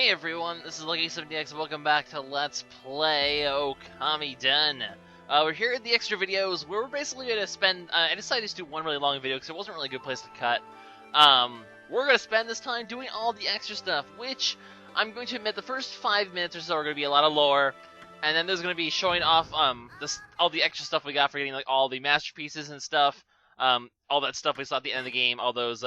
Hey everyone, this is LuckySevenDX. Welcome back to Let's Play Okamiden. We're here in the extra videos where we're basically going to spend, I decided to just do one really long video because there wasn't really a good place to cut. We're going to spend this time doing all the extra stuff, which I'm going to admit the first 5 minutes or so are going to be a lot of lore, and then there's going to be showing off all the extra stuff we got for getting like all the masterpieces and stuff. All that stuff we saw at the end of the game, all those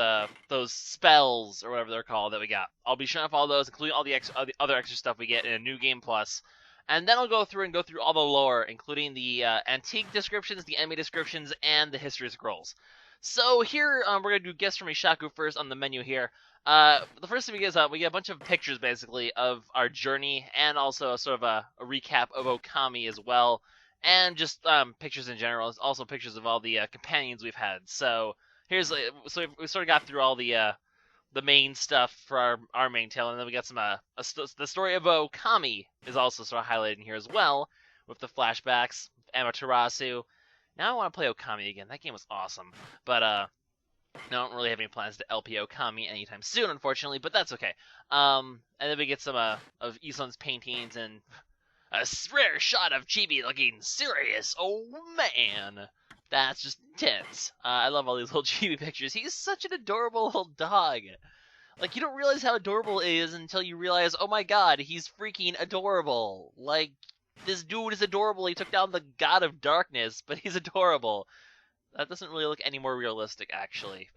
spells or whatever they're called that we got. I'll be showing off all those, including all the other extra stuff we get in a new game plus. And then I'll go through all the lore, including the antique descriptions, the enemy descriptions, and the history scrolls. So here we're gonna do guests from Ishaku first on the menu here. The first thing we get is we get a bunch of pictures basically of our journey, and also sort of a recap of Okami as well. And just pictures in general. Also pictures of all the companions we've had. So here's we sort of got through all the main stuff for our main tale, and then we got some the story of Okami is also sort of highlighted in here as well, with the flashbacks, Amaterasu. Now I want to play Okami again. That game was awesome, but I don't really have any plans to LP Okami anytime soon, unfortunately. But that's okay. And then we get some of Ison's paintings and a rare shot of Chibi looking serious. Oh man, that's just intense. I love all these little Chibi pictures. He's such an adorable little dog. Like, you don't realize how adorable he is until you realize, oh my god, he's freaking adorable. Like, this dude is adorable. He took down the god of darkness, but he's adorable. That doesn't really look any more realistic, actually.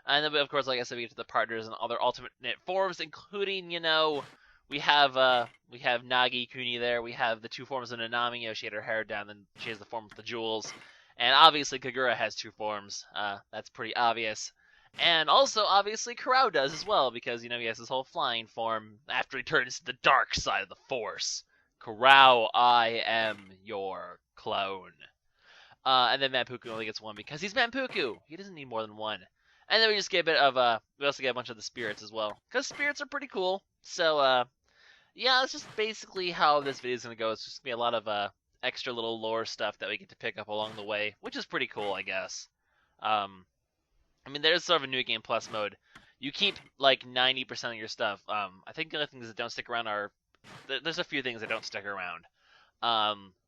And then, of course, like I said, we get to the partners and other alternate forms, including, you know, we have Nagi Kuni there. We have the two forms of Nanami. You know, she had her hair down, then she has the form with the jewels. And obviously Kagura has two forms. That's pretty obvious. And also, obviously, Kurao does as well, because, you know, he has his whole flying form after he turns to the dark side of the Force. Kurao, I am your clone. And then Manpuku only gets one because he's Manpuku. He doesn't need more than one. And then we just get a bit of, we also get a bunch of the spirits as well, because spirits are pretty cool. So, yeah, that's just basically how this video is going to go. It's just going to be a lot of extra little lore stuff that we get to pick up along the way, which is pretty cool, I guess. I mean, there's sort of a New Game Plus mode. You keep, like, 90% of your stuff. I think the other things that don't stick around are... There's a few things that don't stick around.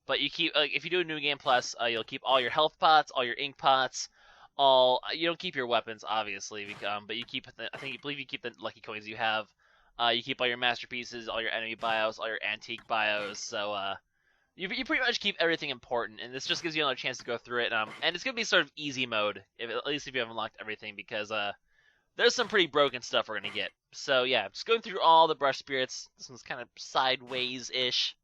But you keep... if you do a New Game Plus, you'll keep all your health pots, all your ink pots, you don't keep your weapons, obviously, but you keep... I believe you keep the lucky coins you have. You keep all your masterpieces, all your enemy bios, all your antique bios, so you pretty much keep everything important, and this just gives you another chance to go through it, and it's going to be sort of easy mode, at least if you haven't unlocked everything, because there's some pretty broken stuff we're going to get. So yeah, just going through all the brush spirits. This one's kind of sideways-ish,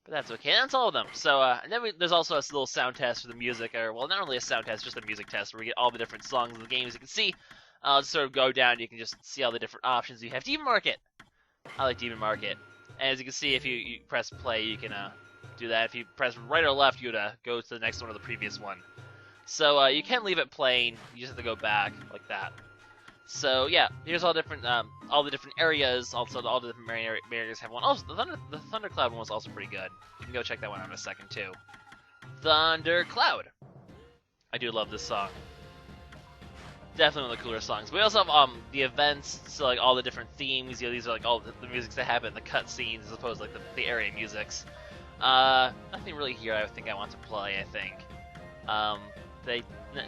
but that's okay, and that's all of them. So, and then there's also a little sound test for the music, or, well, not really a sound test, just a music test, where we get all the different songs of the game, as you can see. I'll just sort of go down, you can just see all the different options you have to even mark it. I like to even mark it. And as you can see, if you press play, you can do that. If you press right or left, you would go to the next one or the previous one. So you can leave it playing. You just have to go back like that. So yeah, here's all the different areas. Also, all the different areas have one. Also, the Thundercloud one was also pretty good. You can go check that one out in a second too. Thundercloud. I do love this song. Definitely one of the cooler songs. We also have the events, so like all the different themes. You know, these are like all the musics that happen in the cutscenes, as opposed to like the area musics. Nothing really here. I think I want to play. I think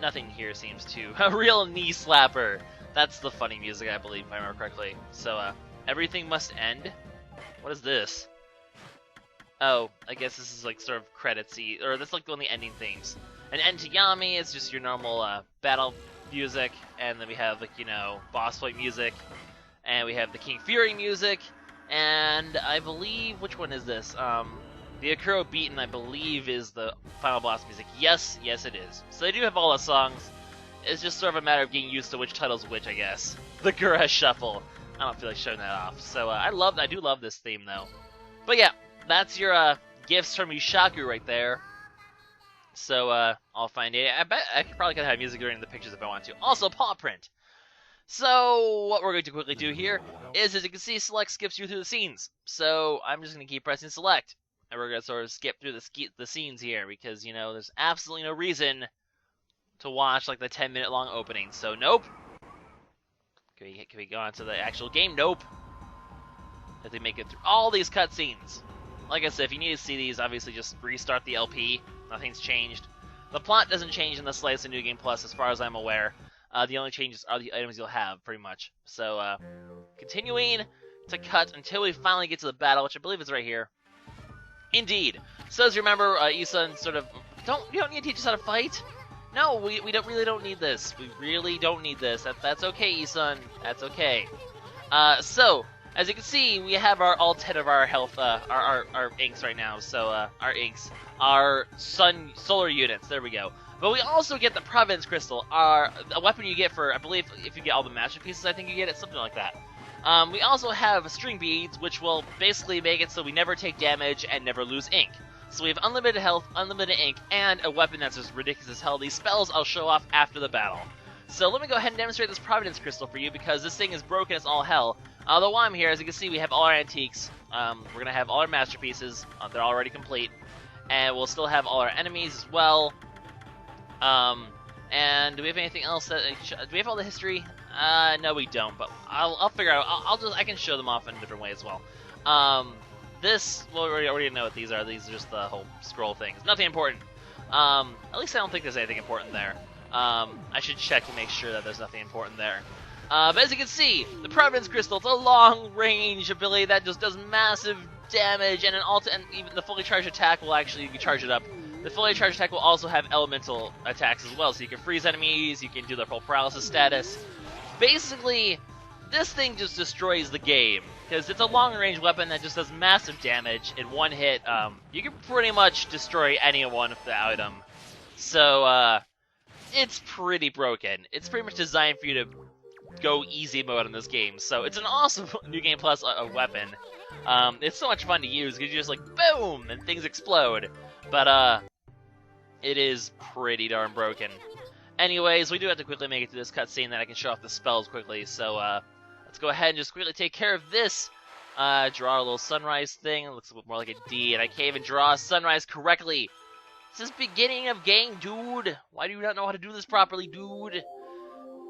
nothing here seems to a real knee slapper. That's the funny music, I believe, if I remember correctly. So everything must end. What is this? Oh, I guess this is like sort of creditsy, or that's like one of the ending themes. And End to Yami is just your normal battle music, and then we have, like, you know, boss fight music, and we have the King Fury music, and I believe, which one is this? The Akuro Beaten, I believe, is the final boss music. Yes, it is. So they do have all the songs. It's just sort of a matter of getting used to which title's which, I guess. The Gura Shuffle. I don't feel like showing that off. So I do love this theme, though. But yeah, that's your gifts from Ishaku right there. So, I'll find it. I bet I could probably have music during the pictures if I want to. Also, paw print. So, what we're going to quickly do here is, as you can see, select skips you through the scenes. So, I'm just going to keep pressing select. And we're going to sort of skip through the scenes here, because, you know, there's absolutely no reason to watch, like, the 10-minute long opening. So, nope. Can we go on to the actual game? Nope. if they make it through all these cutscenes. Like I said, if you need to see these, obviously just restart the LP. Nothing's changed. The plot doesn't change in the slightest in New Game Plus, as far as I'm aware. The only changes are the items you'll have, pretty much. So, continuing to cut until we finally get to the battle, which I believe is right here. Indeed. So as you remember, Isun sort of... You don't need to teach us how to fight? No, we really don't need this. We really don't need this. That's okay, Isun. That's okay. So, as you can see, we have all 10 of our health, our inks right now. So, our inks. Our solar units. There we go. But we also get the Providence Crystal, a weapon you get for, I believe, if you get all the masterpieces, I think you get it, something like that. We also have string beads, which will basically make it so we never take damage and never lose ink. So we have unlimited health, unlimited ink, and a weapon that's just ridiculous as hell. These spells I'll show off after the battle. So let me go ahead and demonstrate this Providence Crystal for you, because this thing is broken as all hell. Although while I'm here, as you can see, we have all our antiques. We're going to have all our masterpieces. They're already complete. And we'll still have all our enemies as well. And do we have anything else? Do we have all the history? No, we don't. But I'll figure out. I can show them off in a different way as well. Well, we already know what these are. These are just the whole scroll things. Nothing important. At least I don't think there's anything important there. I should check to make sure that there's nothing important there. But as you can see, the Providence Crystal, it's a long-range ability that just does massive damage, and and even the fully charged attack will actually charge it up. The fully charged attack will also have elemental attacks as well, so you can freeze enemies, you can do the full paralysis status. Basically, this thing just destroys the game, because it's a long-range weapon that just does massive damage in one hit. You can pretty much destroy anyone with the item. So, it's pretty broken. It's pretty much designed for you to go easy mode in this game, so it's an awesome New Game Plus weapon. It's so much fun to use, because you just like, boom, and things explode. But, it is pretty darn broken. Anyways, we do have to quickly make it through this cutscene, then I can show off the spells quickly, so, let's go ahead and just quickly take care of this. Draw a little sunrise thing. It looks a bit more like a D, and I can't even draw a sunrise correctly. This is beginning of game, dude. Why do you not know how to do this properly, dude?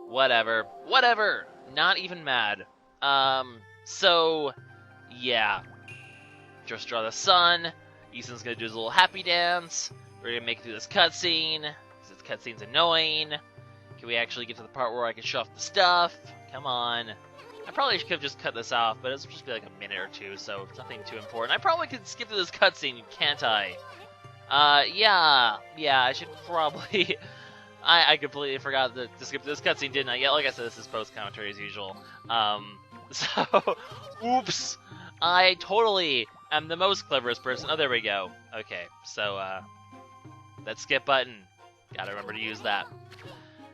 Whatever. Whatever. Not even mad. So, yeah. Just draw the sun. Ethan's gonna do his little happy dance. We're gonna make it through this cutscene, because this cutscene's annoying. Can we actually get to the part where I can show off the stuff? Come on. I probably could have just cut this off, but it'll just be like a minute or two, so it's nothing too important. I probably could skip through this cutscene, can't I? Yeah, I should probably... I completely forgot to skip this cutscene, didn't I? Yeah, like I said, this is post-commentary as usual. So, oops. I totally am the most cleverest person. Oh, there we go. Okay, so, that skip button. Gotta remember to use that.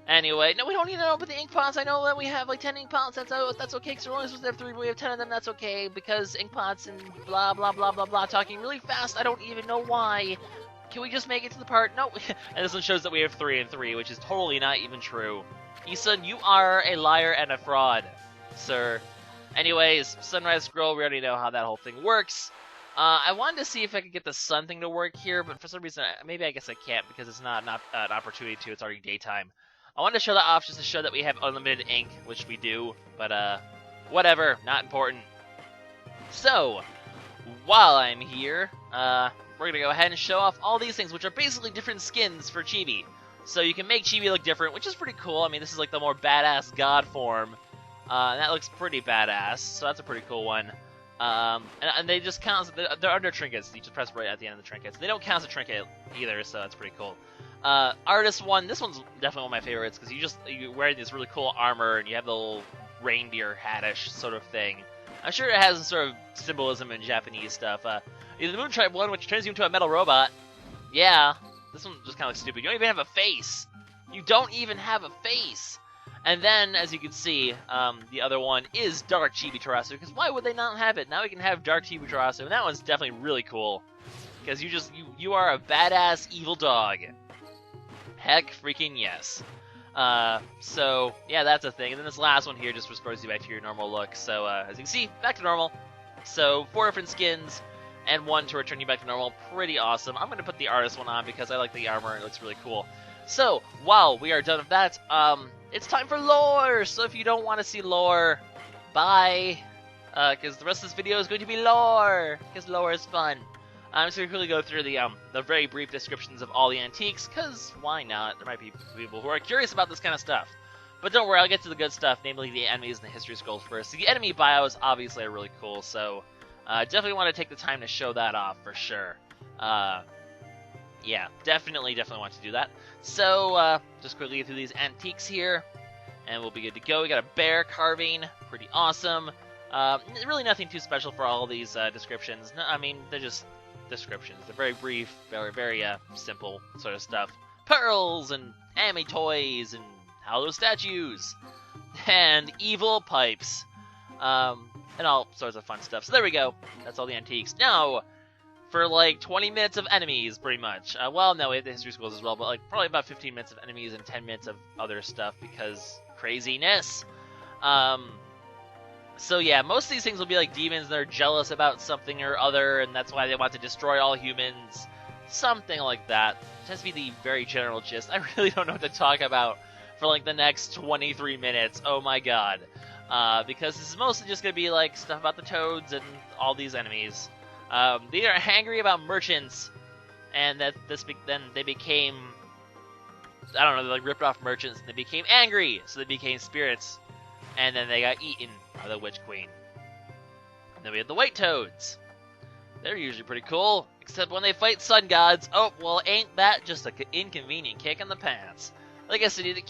Anyway, no, we don't need to know about the ink pots. I know that we have like 10 ink pots. That's okay, because we're only supposed to have 3, but we have 10 of them. That's okay, because ink pots and blah, blah, blah, blah, blah. Talking really fast. I don't even know why. Can we just make it to the part? No. And this one shows that we have 3 and 3, which is totally not even true. Isun, you are a liar and a fraud, sir. Anyways, Sunrise Scroll, we already know how that whole thing works. I wanted to see if I could get the sun thing to work here, but for some reason, maybe I guess I can't, because it's not an opportunity to. It's already daytime. I wanted to show that off just to show that we have unlimited ink, which we do, but whatever, not important. So, while I'm here, we're going to go ahead and show off all these things, which are basically different skins for Chibi. So you can make Chibi look different, which is pretty cool. I mean, this is like the more badass god form, and that looks pretty badass, so that's a pretty cool one. And they just count, they're under trinkets. You just press right at the end of the trinkets. They don't count as a trinket either, so that's pretty cool. Artist one, this one's definitely one of my favorites, because you're wearing this really cool armor, and you have the little reindeer hat-ish sort of thing. I'm sure it has some sort of symbolism in Japanese stuff. The Moon Tribe one, which turns you into a metal robot. Yeah, this one just kind of looks stupid. You don't even have a face. You don't even have a face. And then, as you can see, the other one is Dark Chibi Tarasu, because why would they not have it? Now we can have Dark Chibi Tarasu, and that one's definitely really cool. Because you are a badass evil dog. Heck freaking yes. So, yeah, that's a thing. And then this last one here just restores you back to your normal look. So, as you can see, back to normal. So, 4 different skins, and 1 to return you back to normal. Pretty awesome. I'm going to put the artist one on because I like the armor. It looks really cool. So, while we are done with that, it's time for lore! So if you don't want to see lore, bye. because the rest of this video is going to be lore, because lore is fun. I'm just going to quickly go through the very brief descriptions of all the antiques, because why not? There might be people who are curious about this kind of stuff. But don't worry, I'll get to the good stuff, namely the enemies and the history scrolls first. The enemy bios obviously are really cool, so definitely want to take the time to show that off for sure. Yeah, definitely want to do that. So, just quickly get through these antiques here, and we'll be good to go. We got a bear carving, pretty awesome. Really nothing too special for all these descriptions. No, I mean, they're just descriptions. They're very brief, very simple sort of stuff. Pearls and anime toys and hollow statues and evil pipes, and all sorts of fun stuff. So there we go. That's all the antiques. Now, for like 20 minutes of enemies, pretty much. Well, no, we have the history schools as well, but like probably about 15 minutes of enemies and 10 minutes of other stuff because craziness. So yeah, most of these things will be like demons that are jealous about something or other, and that's why they want to destroy all humans. Something like that. It tends to be the very general gist. I really don't know what to talk about for like the next 23 minutes. Oh my god. Because this is mostly just going to be like stuff about the toads and all these enemies. They are angry about merchants, and that then they became, I don't know, they like ripped off merchants, and they became angry, so they became spirits, and then they got eaten by the Witch Queen. And then we have the white toads. They're usually pretty cool, except when they fight sun gods. Oh, well, ain't that just an inconvenient kick in the pants? Like I said, you have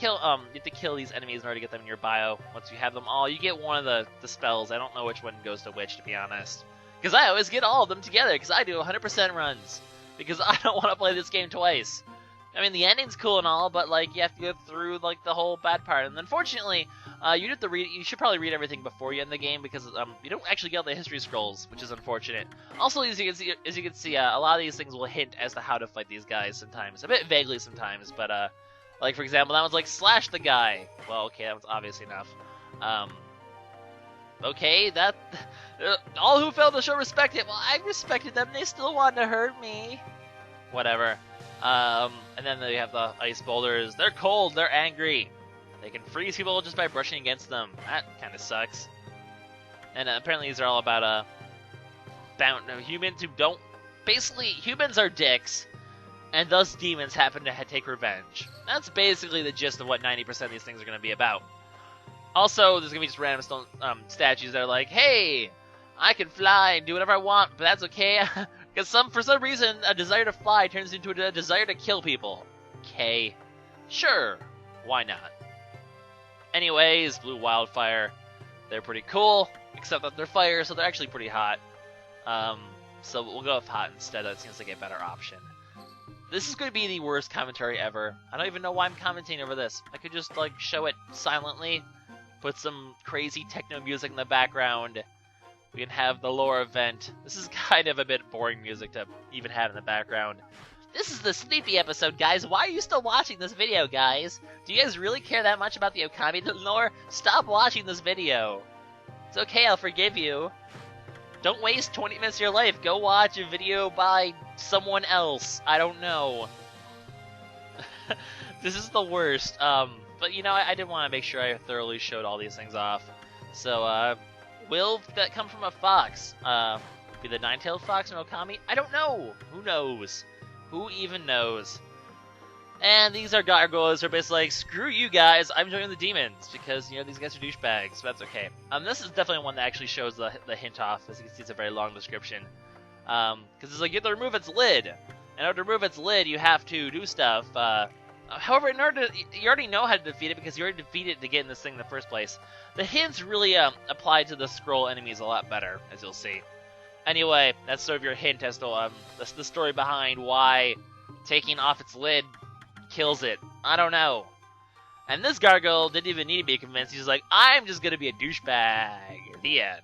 to kill these enemies in order to get them in your bio. Once you have them all, you get one of the spells. I don't know which one goes to which, to be honest. Because I always get all of them together, because I do 100% runs. Because I don't want to play this game twice. I mean, the ending's cool and all, but like you have to go through like the whole bad part. And unfortunately, you have to read. You should probably read everything before you end the game, because you don't actually get all the history scrolls, which is unfortunate. Also, as you can see, a lot of these things will hint as to how to fight these guys sometimes, a bit vaguely sometimes. But like for example, that one's like slash the guy. Well, okay, that was obvious enough. Okay, that all who failed to show respect it. Well, I respected them. They still wanted to hurt me. Whatever. And then they have the ice boulders. They're cold. They're angry. They can freeze people just by brushing against them. That kind of sucks. And apparently these are all about humans who don't. Basically, humans are dicks, and thus demons happen to take revenge. That's basically the gist of what 90% of these things are going to be about. Also, there's going to be just random stone statues that are like, hey, I can fly and do whatever I want, but that's okay. Because for some reason, a desire to fly turns into a desire to kill people. Okay. Sure. Why not? Anyways, blue wildfire. They're pretty cool, except that they're fire, so they're actually pretty hot. So we'll go with hot instead. That seems like a better option. This is going to be the worst commentary ever. I don't even know why I'm commenting over this. I could just, like, show it silently. Put some crazy techno music in the background. We can have the lore event. This is kind of a bit boring music to even have in the background. This is the sleepy episode, guys. Why are you still watching this video, guys? Do you guys really care that much about the Okamiden lore? Stop watching this video. It's okay, I'll forgive you. Don't waste 20 minutes of your life. Go watch a video by someone else. I don't know. This is the worst. But, you know, I did want to make sure I thoroughly showed all these things off. So, will that come from a fox? Be the nine-tailed fox in Okami? I don't know. Who knows? Who even knows? And these are gargoyles who are basically like, screw you guys, I'm joining the demons, because, you know, these guys are douchebags, but that's okay. This is definitely one that actually shows the hint off. As you can see, it's a very long description. Because it's like, you have to remove its lid. In order to remove its lid, you have to do stuff. However, in order to, you already know how to defeat it because you already defeated it to get in this thing in the first place. The hints really apply to the scroll enemies a lot better, as you'll see. Anyway, that's sort of your hint as to that's the story behind why taking off its lid kills it. I don't know. And this gargoyle didn't even need to be convinced. He's like, I'm just gonna be a douchebag. The end.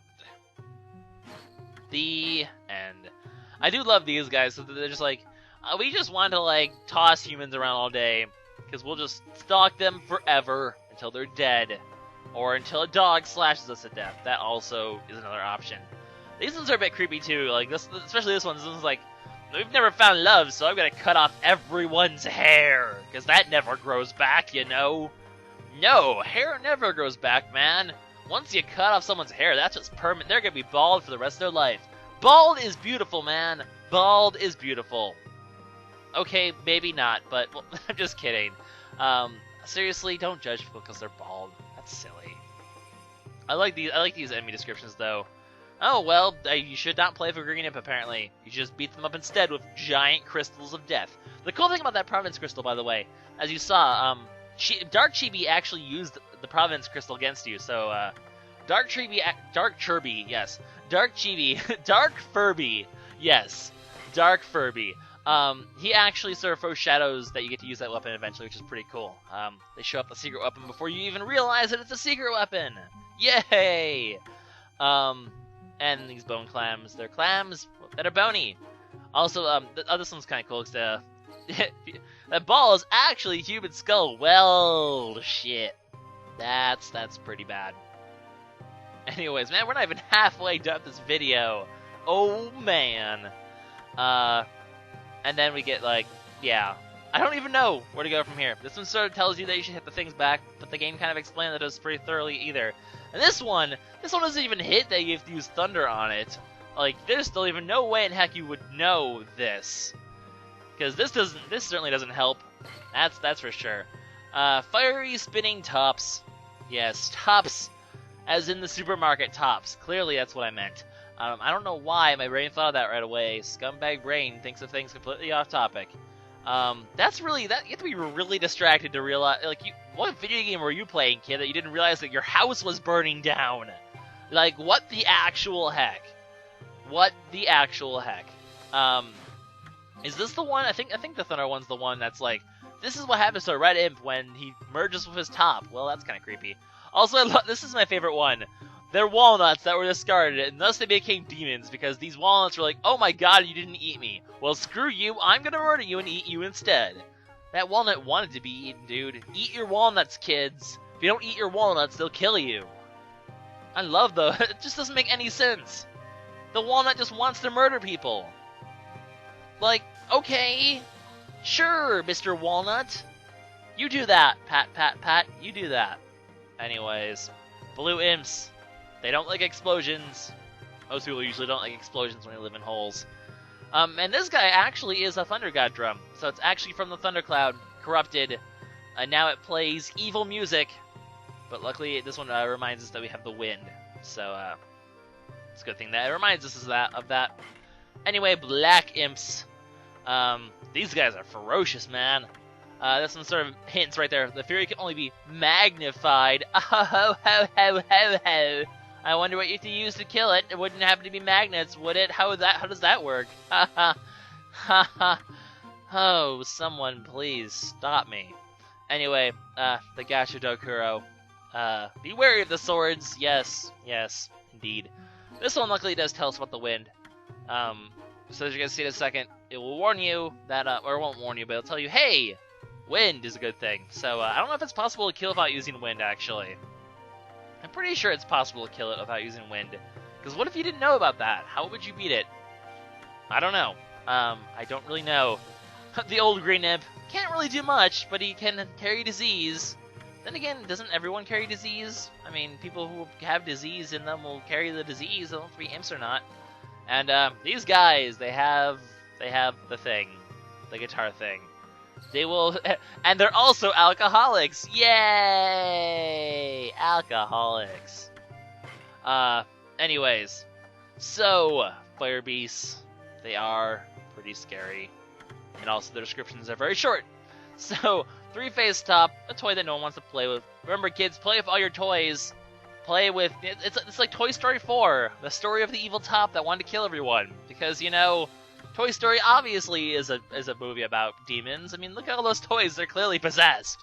The end. I do love these guys. So they're just like, we just want to like toss humans around all day because we'll just stalk them forever until they're dead, or until a dog slashes us to death. That also is another option. These ones are a bit creepy too. Like this, especially this one. This one's like, we've never found love, so I'm gonna cut off everyone's hair because that never grows back, you know. No, hair never grows back, man. Once you cut off someone's hair, that's just permanent. They're gonna be bald for the rest of their life. Bald is beautiful, man. Bald is beautiful. Okay, maybe not, but well, I'm just kidding. Seriously, don't judge people because they're bald. That's silly. I like these enemy descriptions though. Oh well, you should not play for Green Imp apparently. You should just beat them up instead with giant crystals of death. The cool thing about that Providence Crystal, by the way, as you saw, Dark Chibi actually used the Providence Crystal against you. So Dark Chibi, yes, Dark Chibi, Dark Furby, yes, Dark Furby. He actually sort of foreshadows that you get to use that weapon eventually, which is pretty cool. They show up the secret weapon before you even realize that it's a secret weapon. Yay! And these bone clams, they're clams that are bony. Also, this one's kind of cool because that ball is actually a human skull. Well, shit. That's pretty bad. Anyways, man, we're not even halfway done this video. Oh, man. And then we get, like, yeah. I don't even know where to go from here. This one sort of tells you that you should hit the things back, but the game kind of explained that it was pretty thoroughly either. And this one doesn't even hit that you have to use thunder on it. Like, there's still even no way in heck you would know this. Because this certainly doesn't help. That's for sure. Fiery spinning tops. Yes, tops. As in the supermarket tops. Clearly that's what I meant. I don't know why my brain thought of that right away. Scumbag brain thinks of things completely off topic. That's really, you have to be really distracted to realize, like, what video game were you playing, kid, that you didn't realize that your house was burning down? Like, what the actual heck? What the actual heck? Is this the one? I think the Thunder one's the one that's like, this is what happens to a Red Imp when he merges with his top. Well, that's kind of creepy. Also, this is my favorite one. They're walnuts that were discarded, and thus they became demons, because these walnuts were like, oh my god, you didn't eat me. Well, screw you, I'm gonna murder you and eat you instead. That walnut wanted to be eaten, dude. Eat your walnuts, kids. If you don't eat your walnuts, they'll kill you. I love those. It just doesn't make any sense. The walnut just wants to murder people. Like, okay, sure, Mr. Walnut. You do that, pat, pat, pat, you do that. Anyways, blue imps. They don't like explosions. Most people usually don't like explosions when they live in holes. And this guy actually is a Thunder God drum. So it's actually from the Thundercloud, corrupted. And now it plays evil music. But luckily, this one reminds us that we have the wind. So, it's a good thing that it reminds us of that. Anyway, black imps. These guys are ferocious, man. There's some sort of hints right there. The fury can only be magnified. Oh, ho, ho, ho, ho, ho. I wonder what you have to use to kill it. It wouldn't happen to be magnets, would it? How does that work? Ha ha. Ha ha. Oh, someone please stop me. Anyway, the Gashadokuro. Be wary of the swords. Yes, yes, indeed. This one luckily does tell us about the wind. So as you're gonna see in a second, it will warn you that, or it won't warn you, but it'll tell you, hey, wind is a good thing. So I don't know if it's possible to kill without using wind, actually. I'm pretty sure it's possible to kill it without using wind. Because what if you didn't know about that? How would you beat it? I don't know. I don't really know. The old Green Imp can't really do much, but he can carry disease. Then again, doesn't everyone carry disease? I mean, people who have disease in them will carry the disease. I don't know if imps or not. And these guys, they have the thing, the guitar thing. They will, and they're also alcoholics. Yay! Alcoholics. Anyways, so fire beasts, they are pretty scary, and also their descriptions are very short. So, three-face top, a toy that no one wants to play with. Remember, kids, play with all your toys. Play with, it's like Toy Story 4, the story of the evil top that wanted to kill everyone. Because, you know, Toy Story obviously is a movie about demons. I mean, look at all those toys, they're clearly possessed.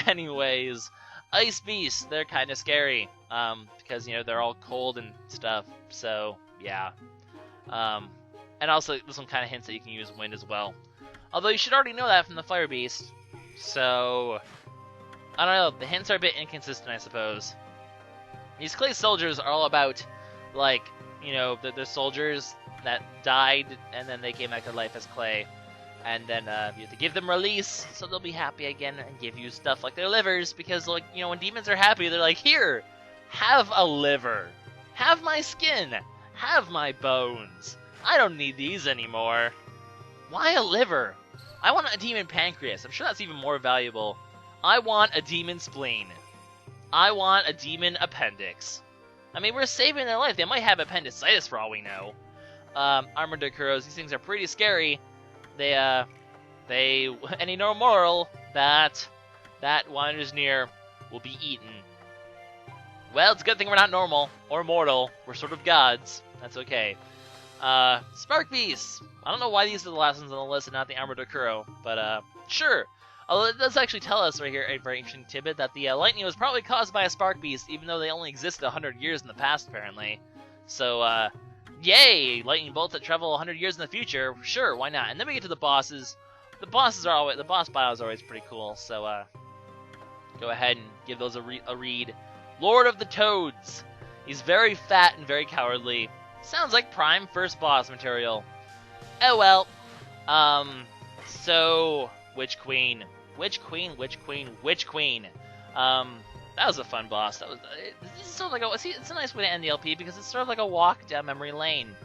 Anyways, Ice Beasts, they're kind of scary. Because, you know, they're all cold and stuff, so, yeah. And also, this one kind of hints that you can use wind as well. Although you should already know that from the Fire Beast. So, I don't know, the hints are a bit inconsistent, I suppose. These clay soldiers are all about, like, you know, the soldiers that died and then they came back to life as clay. And then you have to give them release, so they'll be happy again and give you stuff like their livers, because, like, you know, when demons are happy, they're like, here, have a liver, have my skin, have my bones. I don't need these anymore. Why a liver? I want a demon pancreas. I'm sure that's even more valuable. I want a demon spleen. I want a demon appendix. I mean, we're saving their life. They might have appendicitis for all we know. Armored Dokuros, these things are pretty scary. They any no moral that wanders near will be eaten. Well, it's a good thing we're not normal or mortal. We're sort of gods. That's okay. Spark Beasts. I don't know why these are the last ones on the list and not the Armored Dokuro, but sure. Although it does actually tell us right here, a very interesting tidbit, that the lightning was probably caused by a Spark Beast, even though they only existed 100 years in the past, apparently. So, yay! Lightning bolts that travel 100 years in the future. Sure, why not? And then we get to the bosses. The boss bio is always pretty cool. So, go ahead and give those a read. Lord of the Toads. He's very fat and very cowardly. Sounds like prime first boss material. Oh well. So, Witch Queen. Witch Queen. That was a fun boss. This is sort of like it's a nice way to end the LP, because it's sort of like a walk down memory lane.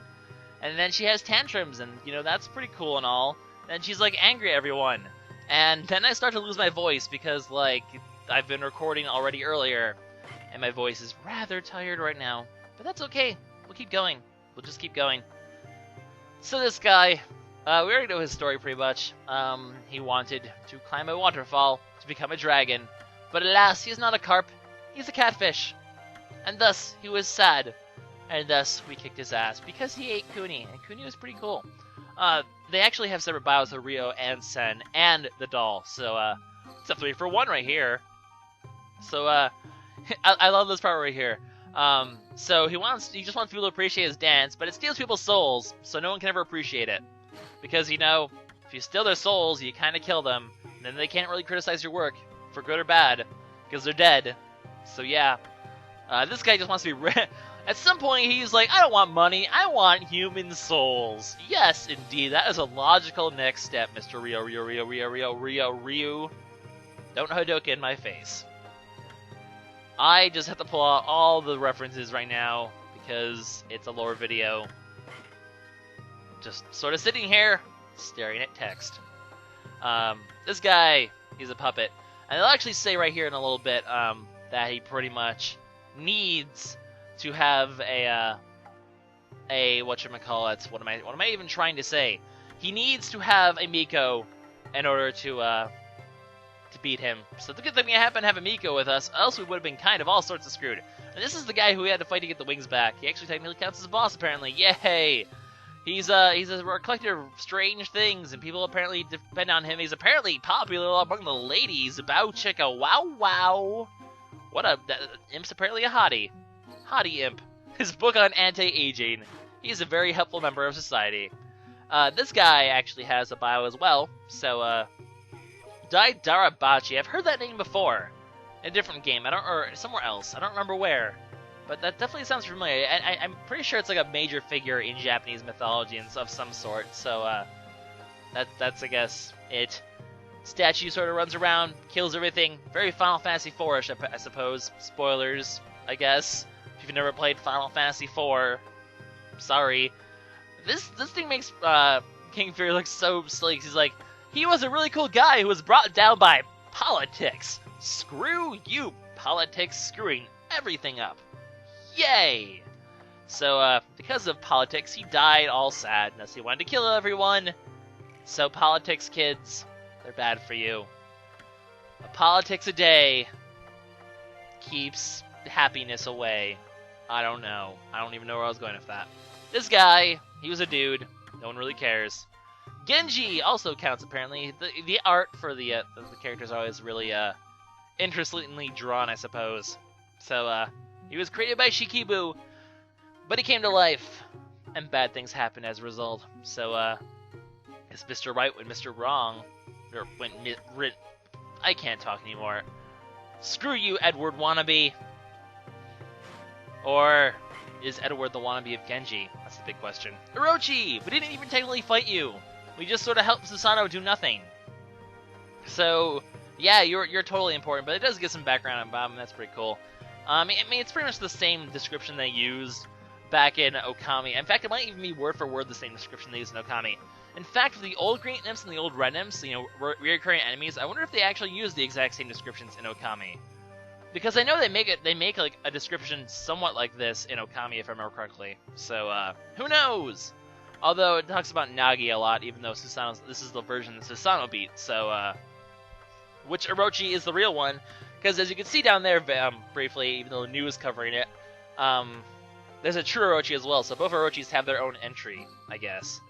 And then she has tantrums, and, you know, that's pretty cool and all. And she's, like, angry at everyone. And then I start to lose my voice, because, like, I've been recording already earlier, and my voice is rather tired right now. But that's okay. We'll keep going. We'll just keep going. So this guy, we already know his story pretty much. He wanted to climb a waterfall to become a dragon. But alas, he is not a carp, he's a catfish. And thus, he was sad. And thus, we kicked his ass, because he ate Kuni, and Kuni was pretty cool. They actually have separate bios of Rio and Sen, and the doll, so, it's a 3-for-1 right here. So, I love this part right here. So he just wants people to appreciate his dance, but it steals people's souls, so no one can ever appreciate it. Because, you know, if you steal their souls, you kind of kill them, and then they can't really criticize your work, for good or bad, because they're dead. So yeah, this guy just wants to be At some point, he's like, I don't want money, I want human souls. Yes, indeed, that is a logical next step, Mr. Ryu. Don't Hadouken in my face. I just have to pull out all the references right now, because it's a lore video. Just sort of sitting here, staring at text. This guy, he's a puppet. And they'll actually say right here in a little bit that he pretty much needs to have a whatchamacallit. What am I even trying to say? He needs to have a Miko in order to beat him. So the good thing we happen to have a Miko with us, else we would have been kind of all sorts of screwed. And this is the guy who we had to fight to get the wings back. He actually technically counts as a boss, apparently. Yay! He's a collector of strange things, and people apparently depend on him. He's apparently popular among the ladies. Bow chicka wow wow. Imp's apparently a hottie. Hottie Imp. His book on anti-aging. He's a very helpful member of society. This guy actually has a bio as well. So, Dai Darabachi. I've heard that name before. In a different game. Or somewhere else. I don't remember where. But that definitely sounds familiar. I'm pretty sure it's like a major figure in Japanese mythology of some sort. So, that's I guess, it. Statue sort of runs around, kills everything. Very Final Fantasy IV-ish, I suppose. Spoilers, I guess. If you've never played Final Fantasy IV, sorry. This thing makes King Fury look so sleek. He's like, he was a really cool guy who was brought down by politics. Screw you, politics screwing everything up. Yay! So, because of politics, he died all sad, unless he wanted to kill everyone. So, politics, kids, they're bad for you. A politics a day keeps happiness away. I don't know. I don't even know where I was going with that. This guy, he was a dude. No one really cares. Genji also counts, apparently. The art for the characters are always really, interestingly drawn, I suppose. So, he was created by Shikibu, but he came to life, and bad things happened as a result. So, is Mr. Right when Mr. Wrong, or when I can't talk anymore. Screw you, Edward Wannabe. Or is Edward the wannabe of Genji? That's the big question. Orochi, we didn't even technically fight you. We just sort of help Susanoo do nothing. So, yeah, you're totally important, but it does get some background on Bob, and that's pretty cool. I mean, it's pretty much the same description they used back in Okami. In fact, it might even be word for word the same description they used in Okami. In fact, for the old green imps and the old red imps, you know, recurring enemies, I wonder if they actually use the exact same descriptions in Okami. Because I know they make like a description somewhat like this in Okami, if I remember correctly. So, who knows? Although it talks about Nagi a lot, even though this is the version that Susanoo beat. So, which Orochi is the real one, because as you can see down there, briefly, even though the news is covering it, there's a true Orochi as well. So both Orochis have their own entry, I guess.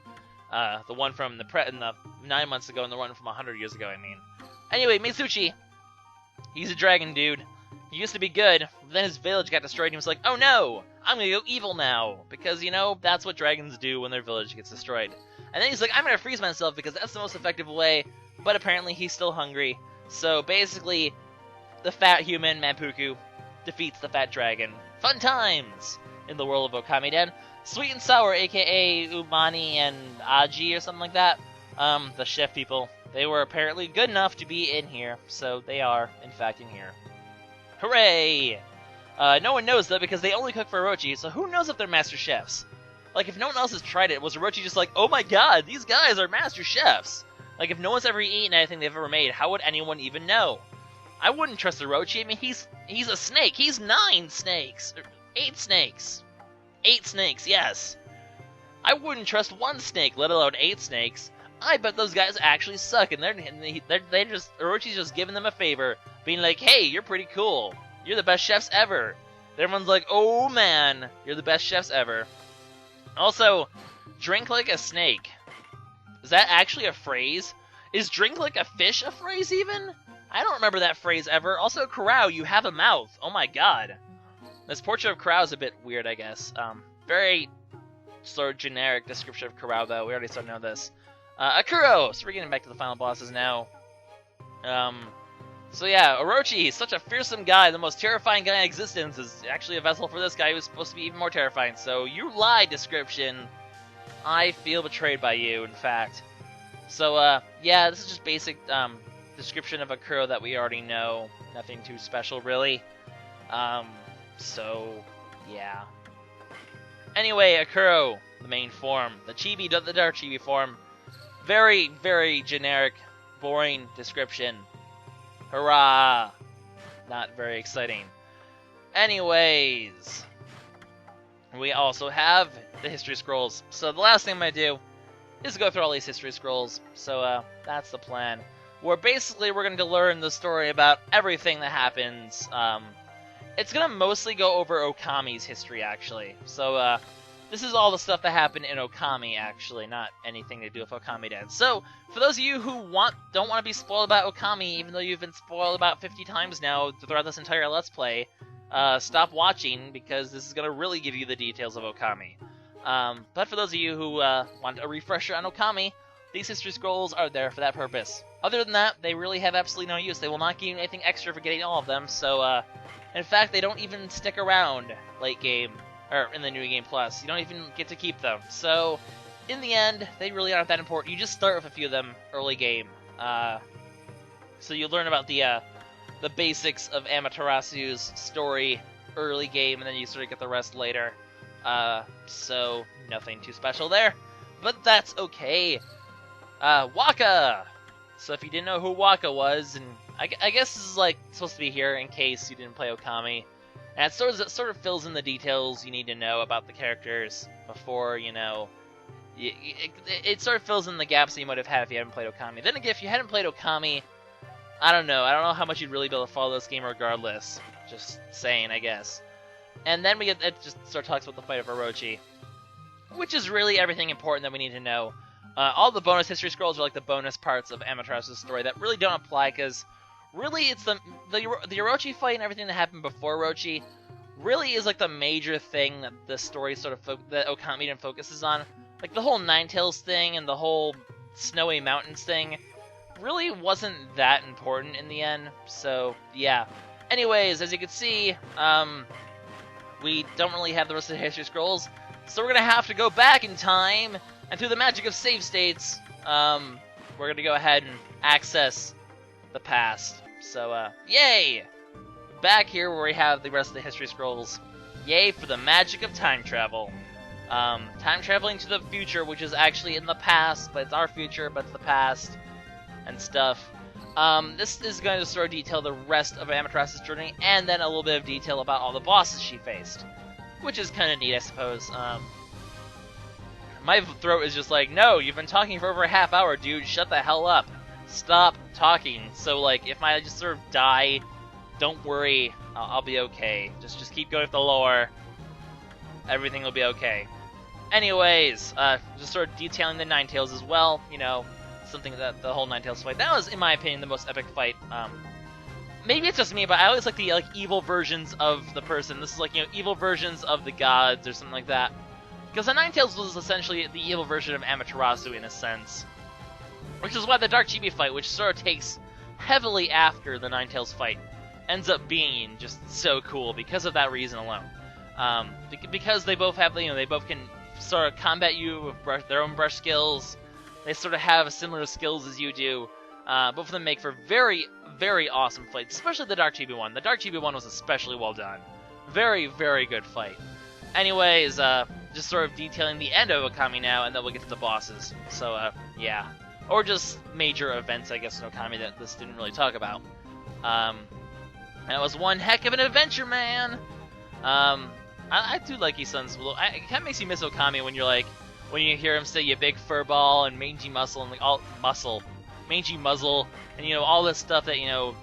The one from the 9 months ago and the one from 100 years ago, I mean. Anyway, Mitsuchi, he's a dragon dude. He used to be good, but then his village got destroyed and he was like, oh no, I'm gonna go evil now. Because, you know, that's what dragons do when their village gets destroyed. And then he's like, I'm gonna freeze myself because that's the most effective way, but apparently he's still hungry. So basically, the fat human, Manpuku, defeats the fat dragon. Fun times in the world of Okamiden. Sweet and Sour, aka Umani and Aji or something like that, the chef people, they were apparently good enough to be in here, so they are, in fact, in here. Hooray! No one knows, though, because they only cook for Orochi, so who knows if they're master chefs? Like, if no one else has tried it, was Orochi just like, oh my god, these guys are master chefs? Like, if no one's ever eaten anything they've ever made, how would anyone even know? I wouldn't trust Orochi. I mean, he's a snake. He's 9 snakes. 8 snakes. 8 snakes, yes. I wouldn't trust 1 snake, let alone 8 snakes. I bet those guys actually suck, and Orochi's just giving them a favor, being like, hey, you're pretty cool. You're the best chefs ever. And everyone's like, oh man, you're the best chefs ever. Also, drink like a snake. Is that actually a phrase? Is drink like a fish a phrase even? I don't remember that phrase ever. Also, Kurao, you have a mouth. Oh my god. This portrait of Kurao is a bit weird, I guess. Very sort of generic description of Kurao, though. We already sort of know this. Akuro! So we're getting back to the final bosses now. So yeah, Orochi, such a fearsome guy, the most terrifying guy in existence, is actually a vessel for this guy who's supposed to be even more terrifying. So you lied, description. I feel betrayed by you, in fact. So, yeah, this is just basic, description of Akuro that we already know. Nothing too special, really. So, yeah. Anyway, Akuro, the main form. The Chibi, the Dark Chibi form. Very, very generic, boring description. Hurrah! Not very exciting. Anyways, we also have the history scrolls. So the last thing I'm going to do is go through all these history scrolls. So that's the plan. Where basically we're going to learn the story about everything that happens. It's going to mostly go over Okami's history, actually. So this is all the stuff that happened in Okami, actually, not anything to do with Okamiden. So, for those of you who don't want to be spoiled about Okami, even though you've been spoiled about 50 times now throughout this entire Let's Play, stop watching, because this is going to really give you the details of Okami. But for those of you who want a refresher on Okami, these history scrolls are there for that purpose. Other than that, they really have absolutely no use. They will not give you anything extra for getting all of them, so, in fact, they don't even stick around late game. Or in the New Game Plus. You don't even get to keep them. So, in the end, they really aren't that important. You just start with a few of them early game. So you learn about the basics of Amaterasu's story early game, and then you sort of get the rest later. So, nothing too special there. But that's okay. Waka! So if you didn't know who Waka was, and I guess this is like supposed to be here in case you didn't play Okami. And it sort of fills in the details you need to know about the characters before, you know... It sort of fills in the gaps that you might have had if you hadn't played Okami. Then again, if you hadn't played Okami, I don't know how much you'd really be able to follow this game regardless. Just saying, I guess. And then it just sort of talks about the fight of Orochi, which is really everything important that we need to know. All the bonus history scrolls are like the bonus parts of Amaterasu's story that really don't apply, because... really, it's the Orochi fight and everything that happened before Orochi really is like the major thing that the story sort of that Okamiden focuses on. Like the whole Ninetales thing and the whole Snowy Mountains thing really wasn't that important in the end. So yeah. Anyways, as you can see, we don't really have the rest of the history scrolls, so we're gonna have to go back in time and through the magic of save states, we're gonna go ahead and access the past. So, yay! Back here where we have the rest of the history scrolls. Yay for the magic of time travel. Time traveling to the future, which is actually in the past, but it's our future, but it's the past, and stuff. This is going to sort of detail the rest of Amaterasu's journey, and then a little bit of detail about all the bosses she faced, which is kind of neat, I suppose. My throat is just like, no, you've been talking for over a half hour, dude, shut the hell up. Stop talking. So, like, if I just sort of die, don't worry, I'll be okay. Just keep going with the lore. Everything will be okay. Anyways, just sort of detailing the Ninetales as well, you know, something that the whole Ninetales fight. That was, in my opinion, the most epic fight. Maybe it's just me, but I always like the evil versions of the person. This is like, you know, evil versions of the gods or something like that. Because the Ninetales was essentially the evil version of Amaterasu in a sense. Which is why the Dark Chibi fight, which sort of takes heavily after the Ninetales fight, ends up being just so cool because of that reason alone. Because they both have, you know, they both can sort of combat you with their own brush skills. They sort of have similar skills as you do. Both of them make for very, very awesome fights, especially the Dark Chibi one. The Dark Chibi one was especially well done. Very, very good fight. Anyways, just sort of detailing the end of Okami now, and then we'll get to the bosses. So, yeah. Or just major events, I guess, in Okami that this didn't really talk about. That was one heck of an adventure, man! I do like Isun's. It kind of makes you miss Okami when you're like, when you hear him say "you big furball" and "mangy muscle" and like all mangy muzzle, and you know all this stuff that, you know,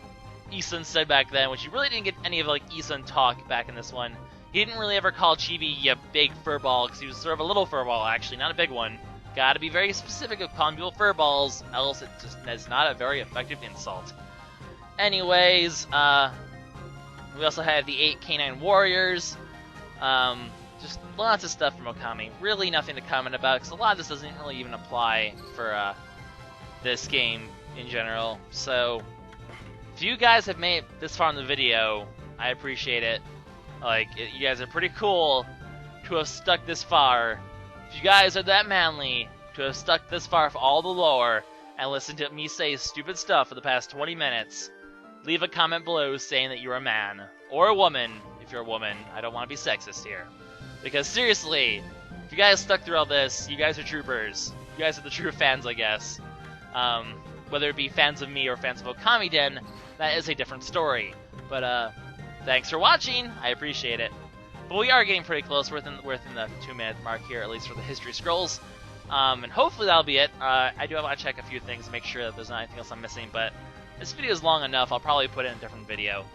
Isun said back then, which you really didn't get any of like Isun talk back in this one. He didn't really ever call Chibi "you big furball" because he was sort of a little furball actually, not a big one. Gotta be very specific of calling people furballs, else it just is not a very effective insult. Anyways, we also have the 8 Canine Warriors. Just lots of stuff from Okami. Really nothing to comment about, because a lot of this doesn't really even apply for this game in general. So, if you guys have made it this far in the video, I appreciate it. Like, you guys are pretty cool to have stuck this far. If you guys are that manly to have stuck this far for all the lore and listened to me say stupid stuff for the past 20 minutes, leave a comment below saying that you're a man. Or a woman, if you're a woman. I don't want to be sexist here. Because seriously, if you guys stuck through all this, you guys are troopers. You guys are the true fans, I guess. Whether it be fans of me or fans of Okamiden, that is a different story. But, thanks for watching. I appreciate it. But we are getting pretty close. We're within the 2-minute mark here, at least for the history scrolls. And hopefully that'll be it. I do want to check a few things, make sure that there's not anything else I'm missing. But this video is long enough. I'll probably put it in a different video.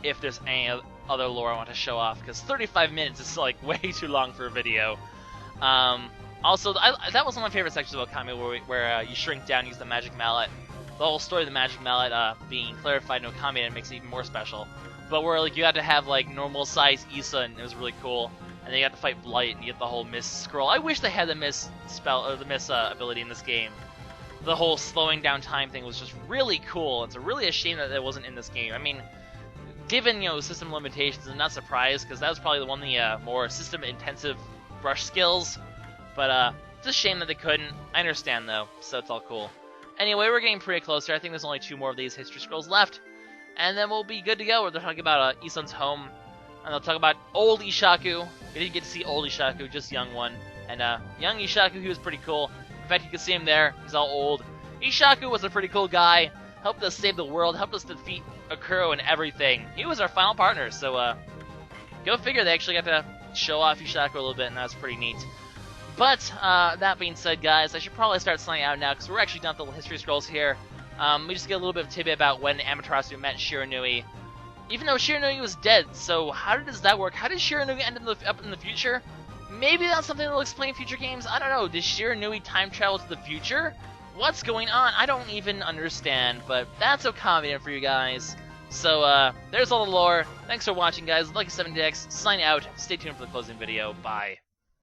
If there's any other lore I want to show off, because 35 minutes is like way too long for a video. Also, that was one of my favorite sections of Okami, where you shrink down, use the magic mallet. The whole story of the magic mallet being clarified in Okami, and it makes it even more special. But where like you had to have like normal size Isun, it was really cool. And then you got to fight Blight and you get the whole Mist scroll. I wish they had the Mist spell or the Mist ability in this game. The whole slowing down time thing was just really cool. It's really a shame that it wasn't in this game. I mean, given, you know, system limitations, I'm not surprised, because that was probably one of the more system-intensive brush skills. But it's a shame that they couldn't. I understand though, so it's all cool. Anyway, we're getting pretty close here. I think there's only 2 more of these history scrolls left, and then we'll be good to go. We're talking about Isun's home, and they'll talk about old Ishaku. We didn't get to see old Ishaku, just young one. And young Ishaku, he was pretty cool. In fact, you can see him there. He's all old. Ishaku was a pretty cool guy. Helped us save the world. Helped us defeat Akuro and everything. He was our final partner. So go figure. They actually got to show off Ishaku a little bit, and that was pretty neat. But that being said, guys, I should probably start signing out now, because we're actually done with the history scrolls here. We just get a little bit of tidbit about when Amaterasu met Shiranui. Even though Shiranui was dead, so how does that work? How did Shiranui end up in the future? Maybe that's something that'll explain future games? I don't know. Does Shiranui time travel to the future? What's going on? I don't even understand, but that's Okamiden for you guys. So, there's all the lore. Thanks for watching, guys. LuckySevenDX, sign out. Stay tuned for the closing video. Bye.